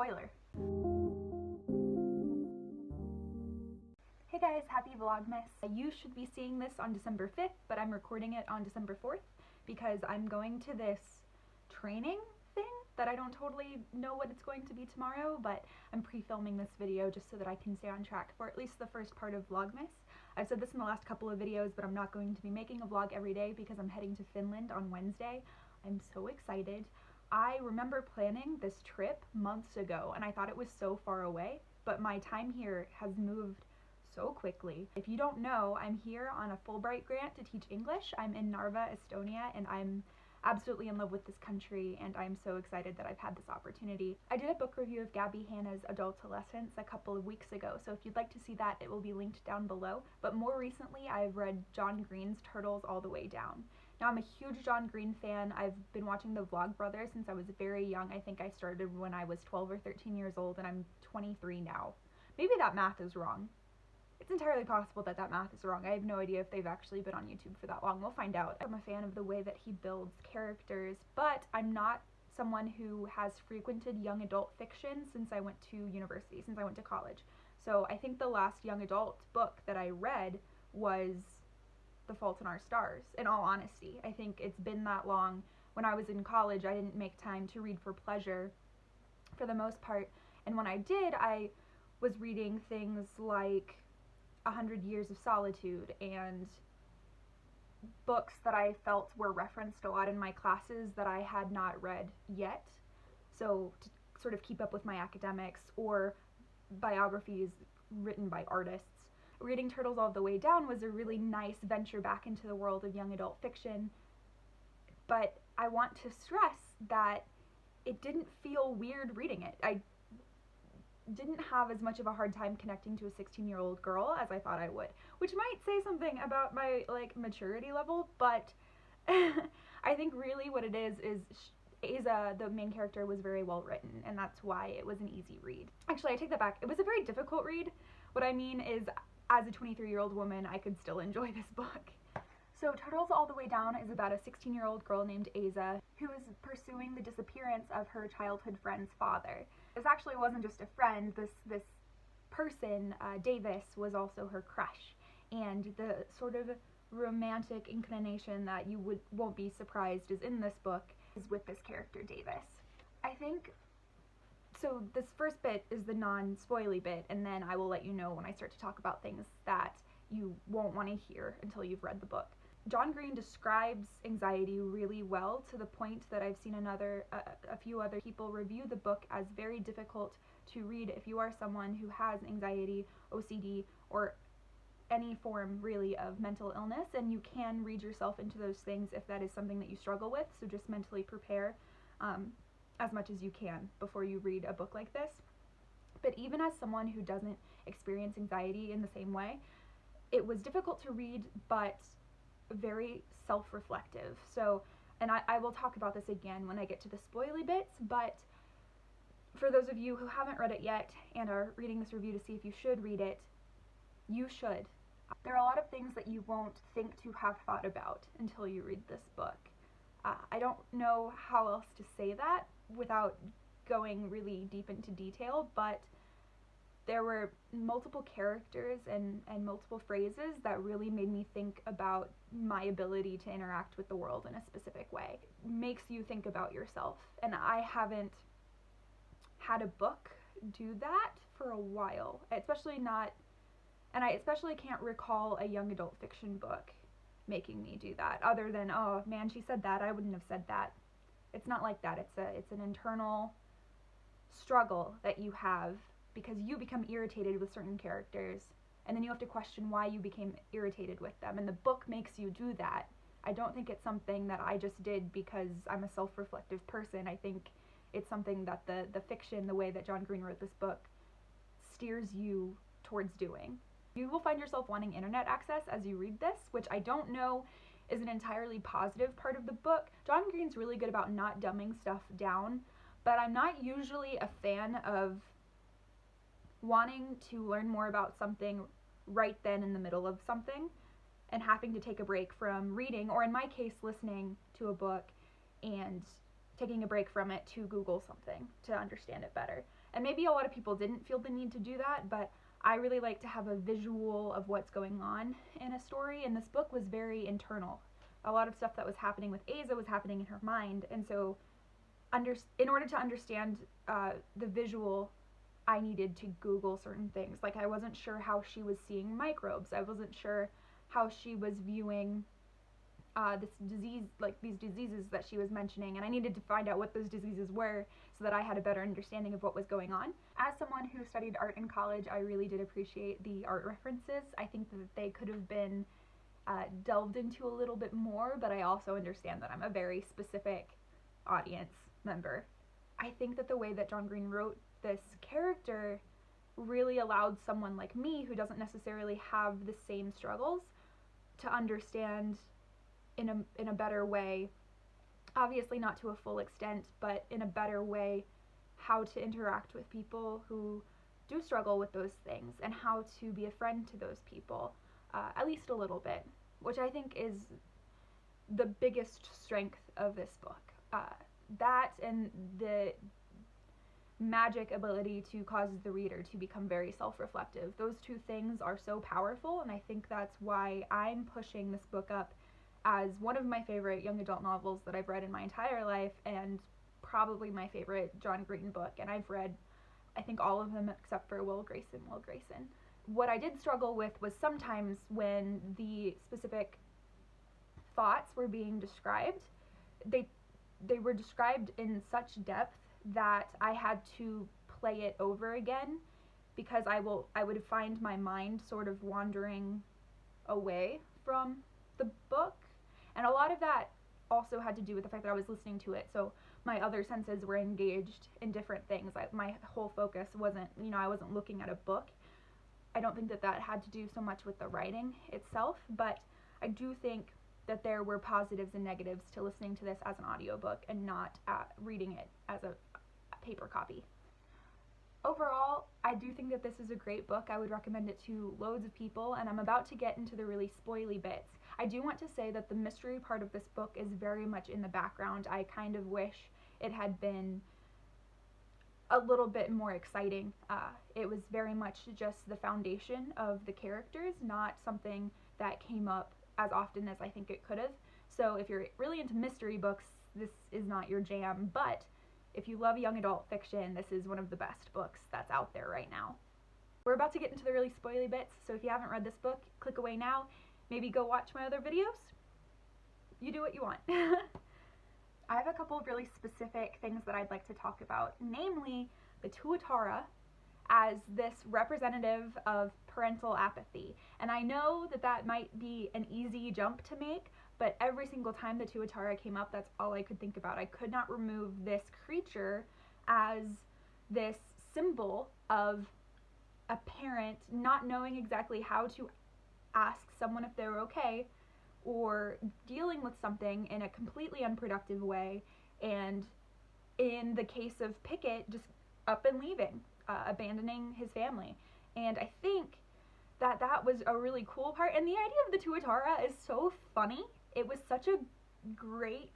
NonSpoiler. Hey guys, happy Vlogmas. You should be seeing this on December 5th, but I'm recording it on December 4th because I'm going to this training thing that I don't totally know what it's going to be tomorrow, but I'm pre-filming this video just so that I can stay on track for at least the first part of Vlogmas. I've said this in the last couple of videos, but I'm not going to be making a vlog every day because I'm heading to Finland on Wednesday. I'm so excited. I remember planning this trip months ago and I thought it was so far away, but my time here has moved so quickly. If you don't know, I'm here on a Fulbright grant to teach English. I'm in Narva, Estonia, and I'm absolutely in love with this country, and I'm so excited that I've had this opportunity. I did a book review of Gabby Hanna's Adultolescence a couple of weeks ago, so if you'd like to see that, it will be linked down below. But more recently, I've read John Green's Turtles All the Way Down. Now, I'm a huge John Green fan. I've been watching the Vlogbrothers since I was very young. I think I started when I was 12 or 13 years old, and I'm 23 now. Maybe that math is wrong. It's entirely possible that that math is wrong. I have no idea if they've actually been on YouTube for that long. We'll find out. I'm a fan of the way that he builds characters, but I'm not someone who has frequented young adult fiction since I went to university, since I went to college. So I think the last young adult book that I read was The Fault in Our Stars, in all honesty. I think it's been that long. When I was in college, I didn't make time to read for pleasure for the most part, and when I did, I was reading things like 100 Years of Solitude and books that I felt were referenced a lot in my classes that I had not read yet, so to sort of keep up with my academics, or biographies written by artists. Reading Turtles All the Way Down was a really nice venture back into the world of young adult fiction, but I want to stress that it didn't feel weird reading it. I didn't have as much of a hard time connecting to a 16-year-old girl as I thought I would, which might say something about my maturity level, but I think really what it is Asa, the main character, was very well written, and that's why it was an easy read. Actually, I take that back. It was a very difficult read. What I mean is, as a 23-year-old woman, I could still enjoy this book. So Turtles All the Way Down is about a 16-year-old girl named Asa who is pursuing the disappearance of her childhood friend's father. This actually wasn't just a friend. This person, Davis, was also her crush, and the sort of romantic inclination that you won't be surprised is in this book is with this character Davis. I think, so this first bit is the non-spoily bit, and then I will let you know when I start to talk about things that you won't want to hear until you've read the book. John Green describes anxiety really well, to the point that I've seen a few other people review the book as very difficult to read if you are someone who has anxiety, OCD, or any form really of mental illness, and you can read yourself into those things if that is something that you struggle with, so just mentally prepare as much as you can before you read a book like this. But even as someone who doesn't experience anxiety in the same way, it was difficult to read, but very self-reflective. So, and I will talk about this again when I get to the spoily bits, but for those of you who haven't read it yet and are reading this review to see if you should read it, you should. There are a lot of things that you won't think to have thought about until you read this book. I don't know how else to say that without going really deep into detail, but there were multiple characters and multiple phrases that really made me think about my ability to interact with the world in a specific way. It makes you think about yourself, and I haven't had a book do that for a while, especially not, and I especially can't recall a young adult fiction book making me do that, other than, oh man, she said that, I wouldn't have said that. It's not like that. It's an internal struggle that you have, because you become irritated with certain characters, and then you have to question why you became irritated with them, and the book makes you do that. I don't think it's something that I just did because I'm a self-reflective person. I think it's something that the fiction, the way that John Green wrote this book, steers you towards doing. You will find yourself wanting internet access as you read this, which I don't know is an entirely positive part of the book. John Green's really good about not dumbing stuff down, but I'm not usually a fan of wanting to learn more about something right then in the middle of something and having to take a break from reading, or in my case listening to a book, and taking a break from it to Google something to understand it better. And maybe a lot of people didn't feel the need to do that, but I really like to have a visual of what's going on in a story, and this book was very internal. A lot of stuff that was happening with Asa was happening in her mind, and so in order to understand the visual, I needed to Google certain things. Like, I wasn't sure how she was seeing microbes. I wasn't sure how she was viewing this disease, like these diseases that she was mentioning, and I needed to find out what those diseases were so that I had a better understanding of what was going on. As someone who studied art in college, I really did appreciate the art references. I think that they could have been delved into a little bit more, but I also understand that I'm a very specific audience member. I think that the way that John Green wrote this character really allowed someone like me, who doesn't necessarily have the same struggles, to understand in a better way, obviously not to a full extent, but in a better way, how to interact with people who do struggle with those things, and how to be a friend to those people, at least a little bit, which I think is the biggest strength of this book. That and the magic ability to cause the reader to become very self-reflective. Those two things are so powerful, and I think that's why I'm pushing this book up as one of my favorite young adult novels that I've read in my entire life, and probably my favorite John Green book. And I've read, I think, all of them except for Will Grayson. What I did struggle with was sometimes when the specific thoughts were being described, they were described in such depth that I had to play it over again, because I would find my mind sort of wandering away from the book. And a lot of that also had to do with the fact that I was listening to it, so my other senses were engaged in different things. My whole focus wasn't, I wasn't looking at a book. I don't think that that had to do so much with the writing itself, but I do think that there were positives and negatives to listening to this as an audiobook and not reading it as a paper copy. Overall, I do think that this is a great book. I would recommend it to loads of people, and I'm about to get into the really spoily bits. I do want to say that the mystery part of this book is very much in the background. I kind of wish it had been a little bit more exciting. It was very much just the foundation of the characters, not something that came up as often as I think it could have. So if you're really into mystery books, this is not your jam, but if you love young adult fiction, this is one of the best books that's out there right now. We're about to get into the really spoily bits, so if you haven't read this book, click away now. Maybe go watch my other videos. You do what you want. I have a couple of really specific things that I'd like to talk about, namely the Tuatara as this representative of parental apathy. And I know that that might be an easy jump to make, but every single time the Tuatara came up, that's all I could think about. I could not remove this creature as this symbol of a parent not knowing exactly how to ask someone if they're okay, or dealing with something in a completely unproductive way, and in the case of Pickett, just up and leaving, abandoning his family. And I think that that was a really cool part, and the idea of the Tuatara is so funny. It was such a great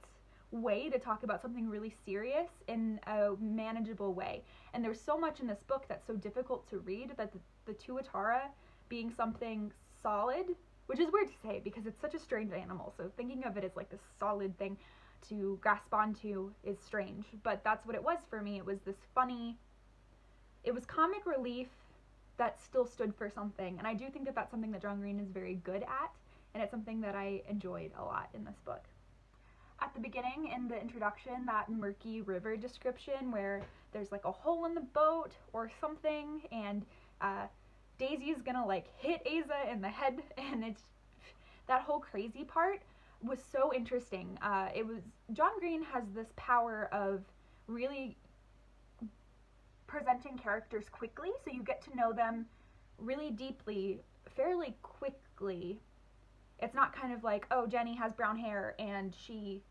way to talk about something really serious in a manageable way, and there's so much in this book that's so difficult to read that the Tuatara being something solid, which is weird to say because it's such a strange animal, so thinking of it as like this solid thing to grasp onto is strange, but that's what it was for me. It was this funny, it was comic relief that still stood for something, and I do think that that's something that John Green is very good at, and it's something that I enjoyed a lot in this book. At the beginning, in the introduction, that murky river description where there's like a hole in the boat or something, and Daisy's gonna like hit Asa in the head, and it's that whole crazy part was so interesting. It was, John Green has this power of really presenting characters quickly, so you get to know them really deeply, fairly quickly. It's not kind of like, oh, Jenny has brown hair and she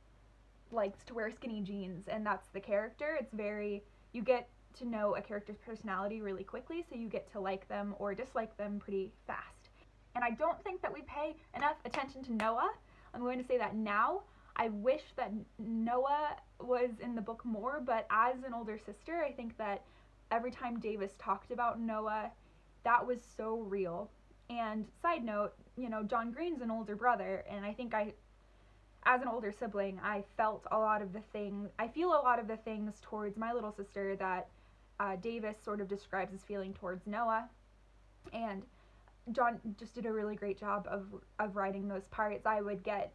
likes to wear skinny jeans and that's the character. It's very, you get to know a character's personality really quickly, so you get to like them or dislike them pretty fast. And I don't think that we pay enough attention to Noah. I'm going to say that now. I wish that Noah was in the book more, but as an older sister, I think that every time Davis talked about Noah, that was so real. And side note, John Green's an older brother, and I think as an older sibling, I feel a lot of the things towards my little sister that Davis sort of describes as feeling towards Noah. And John just did a really great job of writing those parts. I would get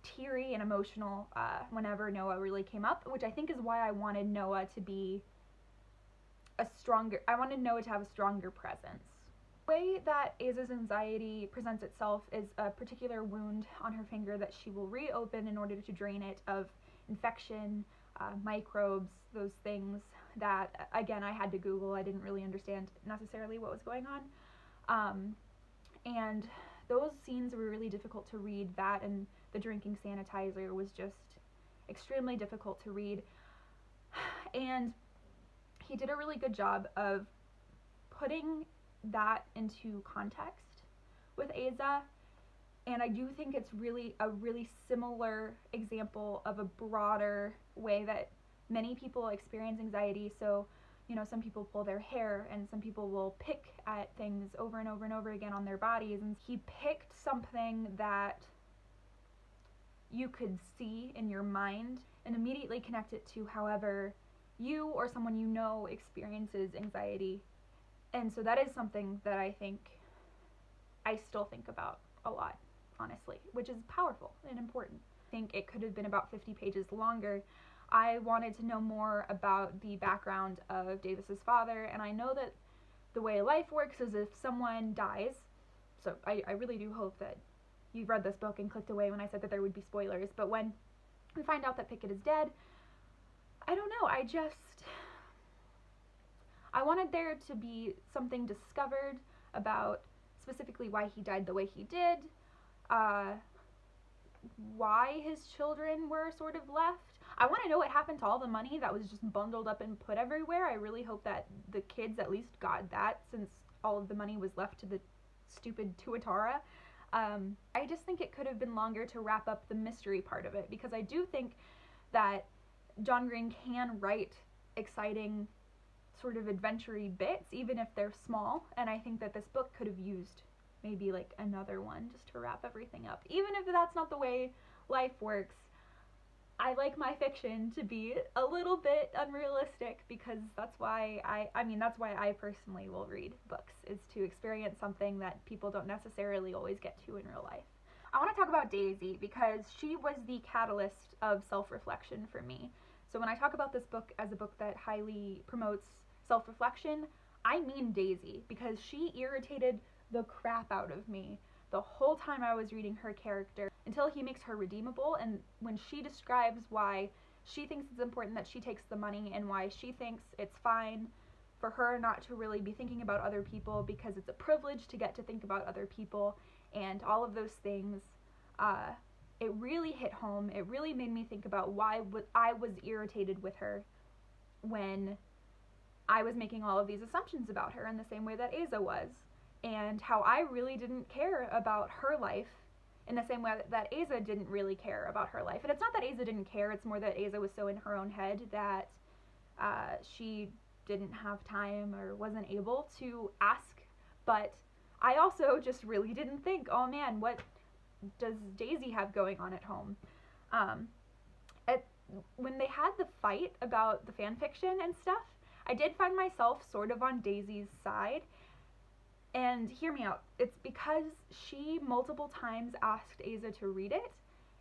teary and emotional whenever Noah really came up, which I think is why I wanted Noah to have a stronger presence. The way that Aza's anxiety presents itself is a particular wound on her finger that she will reopen in order to drain it of infection, microbes, those things that, again, I had to Google. I didn't really understand necessarily what was going on. And those scenes were really difficult to read. That and the drinking sanitizer was just extremely difficult to read. And he did a really good job of putting that into context with Aza, and I do think it's a really similar example of a broader way that many people experience anxiety. So, some people pull their hair, and some people will pick at things over and over and over again on their bodies, and he picked something that you could see in your mind and immediately connect it to however you or someone experiences anxiety. And so that is something that I think I still think about a lot, honestly, which is powerful and important. I think it could have been about 50 pages longer. I wanted to know more about the background of Davis's father, and I know that the way life works is if someone dies, so I really do hope that you've read this book and clicked away when I said that there would be spoilers, but when we find out that Pickett is dead, I don't know, I wanted there to be something discovered about specifically why he died the way he did, why his children were sort of left. I want to know what happened to all the money that was just bundled up and put everywhere. I really hope that the kids at least got that, since all of the money was left to the stupid Tuatara. I just think it could have been longer to wrap up the mystery part of it, because I do think that John Green can write exciting sort of adventure-y bits, even if they're small, and I think that this book could have used maybe like another one just to wrap everything up. Even if that's not the way life works, I like my fiction to be a little bit unrealistic, because that's why I personally will read books, is to experience something that people don't necessarily always get to in real life. I want to talk about Daisy, because she was the catalyst of self-reflection for me. So when I talk about this book as a book that highly promotes self-reflection, I mean Daisy, because she irritated the crap out of me the whole time I was reading her character, until he makes her redeemable. And when she describes why she thinks it's important that she takes the money, and why she thinks it's fine for her not to really be thinking about other people because it's a privilege to get to think about other people, and all of those things, it really hit home. It really made me think about why I was irritated with her when I was making all of these assumptions about her, in the same way that Aza was, and how I really didn't care about her life in the same way that Aza didn't really care about her life. And it's not that Aza didn't care, it's more that Aza was so in her own head that she didn't have time or wasn't able to ask. But I also just really didn't think, oh man, what does Daisy have going on at home? When they had the fight about the fan fiction and stuff, I did find myself sort of on Daisy's side. And hear me out, it's because she multiple times asked Aza to read it,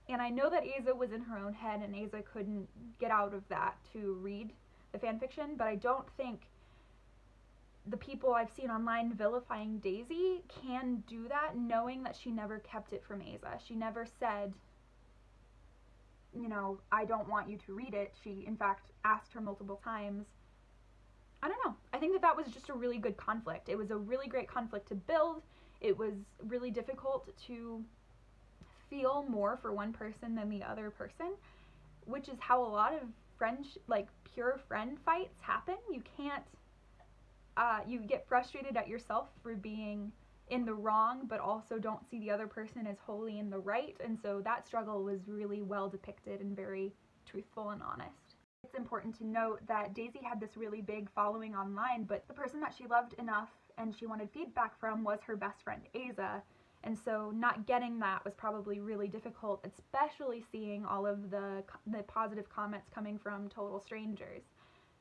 and I know that Aza was in her own head and Aza couldn't get out of that to read the fanfiction, but I don't think the people I've seen online vilifying Daisy can do that, knowing that she never kept it from Aza. She never said, I don't want you to read it. She, in fact, asked her multiple times. I don't know. I think that was just a really good conflict. It was a really great conflict to build. It was really difficult to feel more for one person than the other person, which is how a lot of pure friend fights happen. You can't, you get frustrated at yourself for being in the wrong, but also don't see the other person as wholly in the right. And so that struggle was really well depicted and very truthful and honest. It's important to note that Daisy had this really big following online, but the person that she loved enough and she wanted feedback from was her best friend Aza. And so not getting that was probably really difficult, especially seeing all of the positive comments coming from total strangers.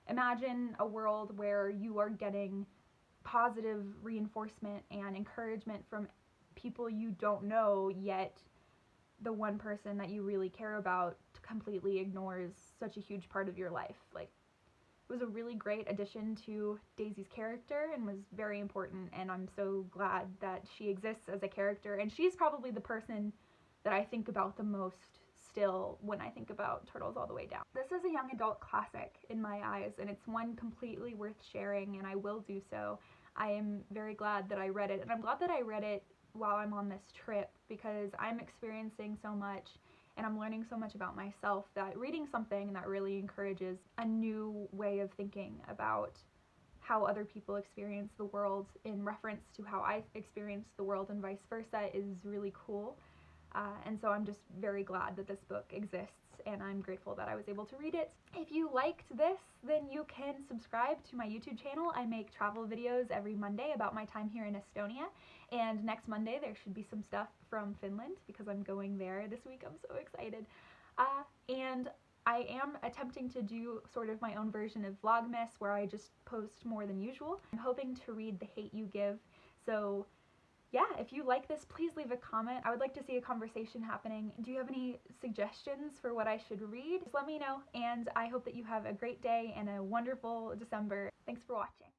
Imagine a world where you are getting positive reinforcement and encouragement from people you don't know, yet the one person that you really care about completely ignores such a huge part of your life. Like, it was a really great addition to Daisy's character and was very important, and I'm so glad that she exists as a character, and she's probably the person that I think about the most still when I think about Turtles All the Way Down. This is a young adult classic in my eyes, and it's one completely worth sharing, and I will do so. I am very glad that I read it, and I'm glad that I read it while I'm on this trip, because I'm experiencing so much and I'm learning so much about myself that reading something that really encourages a new way of thinking about how other people experience the world in reference to how I experience the world and vice versa is really cool. And so I'm just very glad that this book exists, and I'm grateful that I was able to read it. If you liked this, then you can subscribe to my YouTube channel. I make travel videos every Monday about my time here in Estonia, and next Monday there should be some stuff from Finland because I'm going there this week. I'm so excited. And I am attempting to do sort of my own version of Vlogmas where I just post more than usual. I'm hoping to read The Hate You Give, so yeah, if you like this, please leave a comment. I would like to see a conversation happening. Do you have any suggestions for what I should read? Just let me know, and I hope that you have a great day and a wonderful December. Thanks for watching.